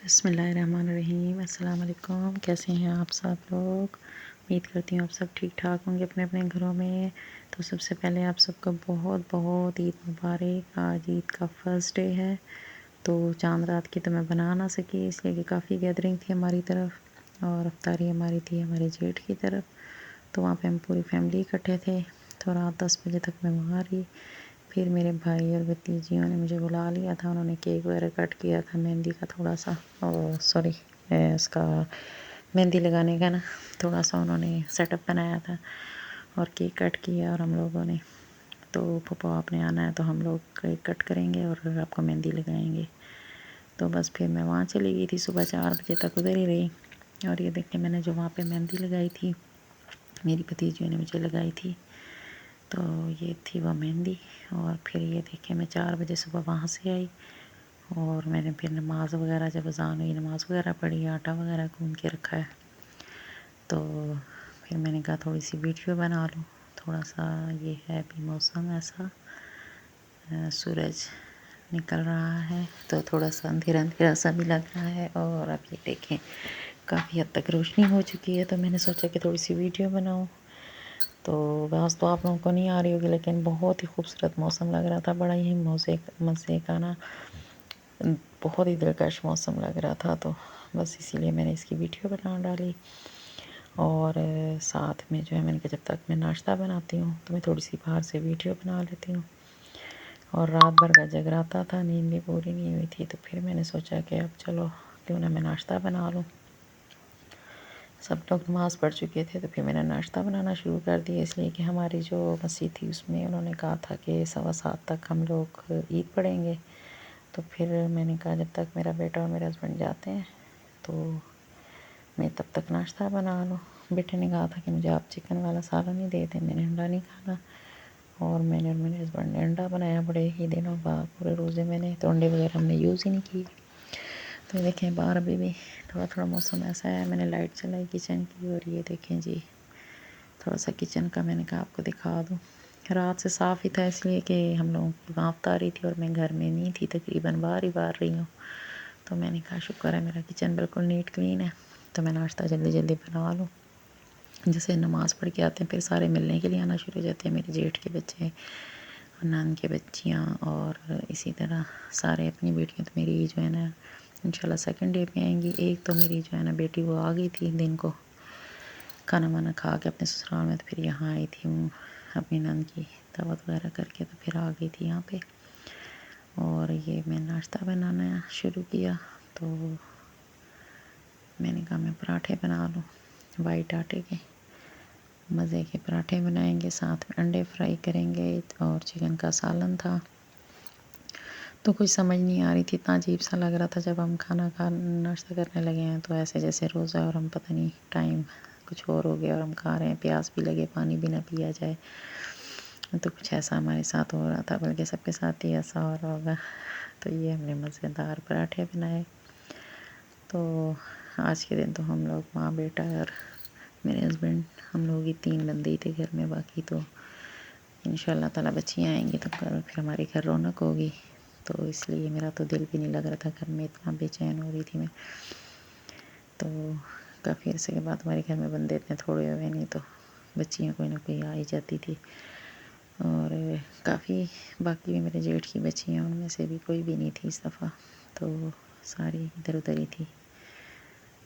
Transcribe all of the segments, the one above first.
بسم اللہ الرحمن الرحیم۔ السلام علیکم، کیسے ہیں آپ سب لوگ؟ امید کرتی ہوں آپ سب ٹھیک ٹھاک ہوں گے اپنے اپنے گھروں میں۔ تو سب سے پہلے آپ سب کو بہت بہت عید مبارک۔ آج عید کا فرسٹ ڈے ہے، تو چاند رات کی تو میں بنا نہ سکی، اس لیے کہ کافی گیدرنگ تھی ہماری طرف، اور افطاری ہماری تھی ہمارے جیٹھ کی طرف، تو وہاں پہ ہم پوری فیملی اکٹھے تھے۔ تو رات 10 بجے تک میں وہاں رہی۔ پھر میرے بھائی اور بھتیجیوں نے مجھے بلا لیا تھا، انہوں نے کیک وغیرہ کٹ کیا تھا، مہندی کا تھوڑا سا، سوری اس کا مہندی لگانے کا نا تھوڑا سا انہوں نے سیٹ اپ بنایا تھا، اور کیک کٹ کیا، اور ہم لوگوں نے تو پھپھو آپ نے آنا ہے تو ہم لوگ کیک کٹ کریں گے اور آپ کو مہندی لگائیں گے۔ تو بس پھر میں وہاں چلی گئی تھی، صبح 4 بجے تک ادھر ہی رہی، اور یہ دیکھیں میں نے جو وہاں پہ مہندی لگائی تھی میری بھتیجیوں نے مجھے لگائی تھی، تو یہ تھی وہ مہندی۔ اور پھر یہ دیکھیں میں 4 بجے صبح وہاں سے آئی، اور میں نے پھر نماز وغیرہ جب اذان ہوئی نماز وغیرہ پڑھی، آٹا وغیرہ گوندھ کے رکھا ہے، تو پھر میں نے کہا تھوڑی سی ویڈیو بنا لوں۔ تھوڑا سا یہ ہے بھی موسم ایسا، سورج نکل رہا ہے تو تھوڑا سا اندھیرا اندھیرا سا بھی لگ رہا ہے، اور اب یہ دیکھیں کافی حد تک روشنی ہو چکی ہے، تو میں نے سوچا کہ تھوڑی سی ویڈیو بناؤں۔ تو آواز تو آپ لوگوں کو نہیں آ رہی ہوگی، لیکن بہت ہی خوبصورت موسم لگ رہا تھا، بڑا ہی مزے کا نا، بہت ہی دلکش موسم لگ رہا تھا، تو بس اسی لیے میں نے اس کی ویڈیو بنا ڈالی۔ اور ساتھ میں جو ہے میں نے کہا جب تک میں ناشتہ بناتی ہوں تو میں تھوڑی سی باہر سے ویڈیو بنا لیتی ہوں، اور رات بھر کا جگراتا تھا، نیند بھی پوری نہیں ہوئی تھی، تو پھر میں نے سوچا کہ اب چلو کیوں نہ میں ناشتہ بنا لوں۔ سب لوگ نماز پڑھ چکے تھے، تو پھر میں نے ناشتہ بنانا شروع کر دیا، اس لیے کہ ہماری جو مسجد تھی اس میں انہوں نے کہا تھا کہ 7:15 تک ہم لوگ عید پڑھیں گے، تو پھر میں نے کہا جب تک میرا بیٹا اور میرے ہسبینڈ جاتے ہیں تو میں تب تک ناشتہ بنا لوں۔ بیٹے نے کہا تھا کہ مجھے آپ چکن والا سالن ہی دے دیں، میں نے انڈا نہیں کھانا، اور میں نے اور میرے ہسبینڈ نے انڈا بنایا بڑے ہی دنوں بعد، پورے روزے میں نے تو انڈے وغیرہ ہم نے یوز ہی نہیں کی۔ تو دیکھیں باہر ابھی بھی تھوڑا تھوڑا موسم ایسا ہے، میں نے لائٹ چلائی کچن کی، اور یہ دیکھیں جی تھوڑا سا کچن کا میں نے کہا آپ کو دکھا دوں۔ رات سے صاف ہی تھا، اس لیے کہ ہم لوگوں کی وہاں افطاری تھی اور میں گھر میں نہیں تھی، تقریباً باہر ہی باہر رہی ہوں، تو میں نے کہا شکر ہے میرا کچن بالکل نیٹ کلین ہے، تو میں ناشتہ جلدی جلدی بنا لوں۔ جیسے نماز پڑھ کے آتے ہیں پھر سارے ملنے کے لیے آنا شروع ہو جاتے ہیں، میرے جیٹھ کے بچے، نان کے بچیاں، اور اسی طرح سارے اپنی بیٹیاں، تو میری جو ہے نا انشاءاللہ سیکنڈ ڈے پہ آئیں گی، ایک تو میری جو ہے نا بیٹی وہ آ گئی تھی دن کو کھانا وانا کھا کے اپنے سسرال میں، تو پھر یہاں آئی تھی اپنی نان کی دعوت وغیرہ کر کے، تو پھر آ گئی تھی یہاں پہ، اور یہ میں ناشتہ بنانا شروع کیا، تو میں نے کہا میں پراٹھے بنا لوں، وائٹ آٹے کے مزے کے پراٹھے بنائیں گے، ساتھ میں انڈے فرائی کریں گے، اور چکن کا سالن تھا، تو کچھ سمجھ نہیں آ رہی تھی، اتنا عجیب سا لگ رہا تھا جب ہم ناشتہ کرنے لگے ہیں، تو ایسے جیسے روزہ اور ہم پتہ نہیں ٹائم کچھ اور ہو گیا اور ہم کھا رہے ہیں، پیاس بھی لگے پانی بھی نہ پیا جائے، تو کچھ ایسا ہمارے ساتھ ہو رہا تھا، بلکہ سب کے ساتھ ہی ایسا ہو رہا ہوگا۔ تو یہ ہم نے مزیدار پراٹھے بنائے۔ تو آج کے دن تو ہم لوگ ماں بیٹا اور میرے ہسبینڈ ہم لوگ ہی 3 بندے ہی تھے گھر میں، باقی تو انشاءاللہ تعالیٰ بچیاں آئیں گی تو پھر ہمارے گھر رونق ہوگی، تو اس لیے میرا تو دل بھی نہیں لگ رہا تھا گھر میں، اتنا بے چین ہو رہی تھی میں۔ تو کافی عرصے کے بعد ہمارے گھر میں بندے اتنے تھوڑے ہوئے، نہیں تو بچیاں کوئی نہ کوئی آ ہی جاتی تھی، اور کافی باقی بھی میرے جیٹھ کی بچیاں ان میں سے بھی کوئی بھی نہیں تھی اس دفعہ، تو ساری ادھر ادھر ہی تھی۔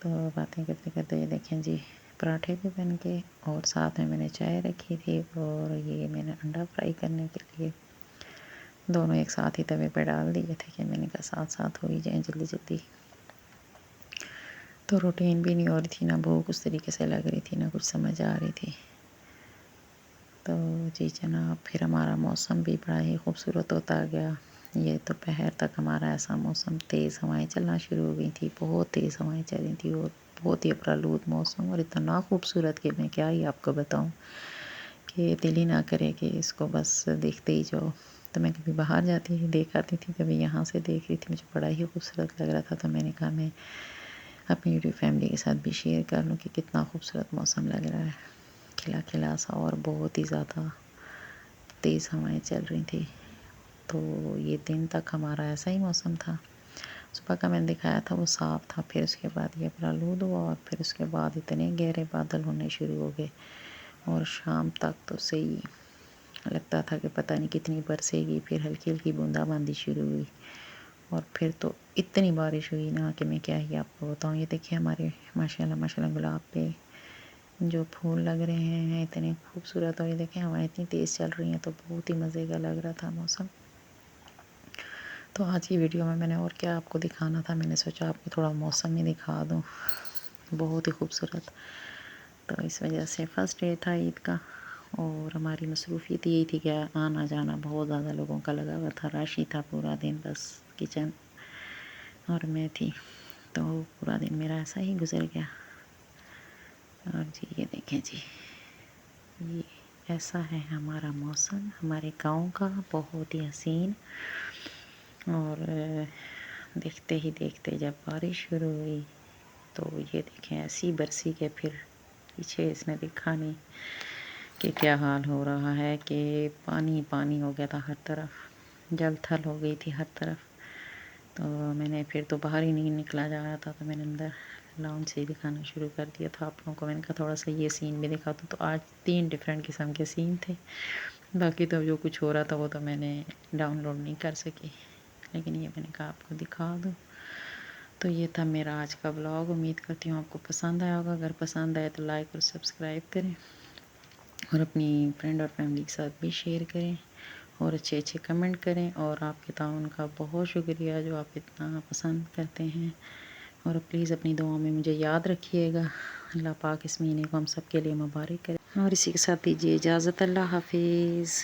تو باتیں کرتے کرتے یہ دیکھیں جی پراٹھے بھی بن کے، اور ساتھ میں نے چائے رکھی تھی، اور یہ میں نے انڈا فرائی کرنے کے لیے دونوں ایک ساتھ ہی توے پہ ڈال دیے تھے، کہ میں نے کہا ساتھ ساتھ ہو ہی جائیں جلدی جلدی، تو روٹین بھی نہیں ہو رہی تھی، نہ بھوک اس طریقے سے لگ رہی تھی، نہ کچھ سمجھ آ رہی تھی۔ تو جی جناب پھر ہمارا موسم بھی بڑا ہی خوبصورت ہوتا گیا، یہ دوپہر تک ہمارا ایسا موسم، تیز ہوائیں چلنا شروع ہو گئی تھی، بہت تیز ہوائیں چل رہی تھی، اور بہت ہی ابرآلود موسم، اور اتنا خوبصورت کہ میں کیا ہی آپ کو بتاؤں، کہ دل ہی نہ کرے کہ اس کو بس دیکھتے ہی جاؤ۔ تو میں کبھی باہر جاتی تھی دیکھ آتی تھی، کبھی یہاں سے دیکھ رہی تھی، مجھے بڑا ہی خوبصورت لگ رہا تھا، تو میں نے کہا میں اپنی یوٹیوب فیملی کے ساتھ بھی شیئر کر لوں کہ کتنا خوبصورت موسم لگ رہا ہے، کھلا کھلا سا، اور بہت ہی زیادہ تیز ہوائیں چل رہی تھی۔ تو یہ دن تک ہمارا ایسا ہی موسم تھا، صبح کا میں نے دکھایا تھا وہ صاف تھا، پھر اس کے بعد یہ پھر آلود ہوا، اور پھر اس کے بعد اتنے گہرے بادل ہونے شروع ہو گئے، اور شام تک تو صحیح لگتا تھا کہ پتہ نہیں کتنی برسے گی، پھر ہلکی ہلکی بوندا باندی شروع ہوئی، اور پھر تو اتنی بارش ہوئی نا کہ میں کیا ہی آپ کو بتاؤں۔ یہ دیکھیں ہمارے ماشاءاللہ ماشاءاللہ گلاب پہ جو پھول لگ رہے ہیں اتنے خوبصورت، اور یہ دیکھیں ہوائیں اتنی تیز چل رہی ہیں تو بہت ہی مزے کا لگ رہا تھا موسم۔ تو آج کی ویڈیو میں نے اور کیا آپ کو دکھانا تھا، میں نے سوچا آپ کو تھوڑا موسم ہی دکھا دوں، بہت ہی خوبصورت۔ تو اس وجہ سے فرسٹ ڈے تھا عید کا، اور ہماری مصروفیت یہی تھی کہ آنا جانا بہت زیادہ لوگوں کا لگا ہوا تھا، رش ہی تھا پورا دن، بس کچن اور میں تھی، تو پورا دن میرا ایسا ہی گزر گیا۔ اور جی یہ دیکھیں جی، یہ ایسا ہے ہمارا موسم ہمارے گاؤں کا، بہت ہی حسین۔ اور دیکھتے ہی دیکھتے جب بارش شروع ہوئی تو یہ دیکھیں ایسی برسی کہ پھر پیچھے اس نے دیکھا نہیں کہ کیا حال ہو رہا ہے، کہ پانی پانی ہو گیا تھا ہر طرف، جل تھل ہو گئی تھی ہر طرف۔ تو میں نے پھر تو باہر ہی نہیں نکلا جا رہا تھا، تو میں نے اندر لاؤنج سے ہی دکھانا شروع کر دیا تھا آپ لوگوں کو۔ میں نے کہا تھوڑا سا یہ سین بھی دکھا دوں، تو آج 3 ڈیفرنٹ قسم کے سین تھے، باقی تو جو کچھ ہو رہا تھا وہ تو میں نے ڈاؤن لوڈ نہیں کر سکی، لیکن یہ میں نے کہا آپ کو دکھا دوں۔ تو یہ تھا میرا آج کا ولاگ، امید کرتی ہوں آپ کو پسند آیا ہوگا، اگر پسند آئے تو لائک اور سبسکرائب کریں، اور اپنی فرینڈ اور فیملی کے ساتھ بھی شیئر کریں، اور اچھے اچھے کمنٹ کریں، اور آپ کے تعاون کا بہت شکریہ جو آپ اتنا پسند کرتے ہیں، اور پلیز اپنی دعاؤں میں مجھے یاد رکھیے گا۔ اللہ پاک اس مہینے کو ہم سب کے لیے مبارک کرے، اور اسی کے ساتھ دیجیے اجازت، اللہ حافظ۔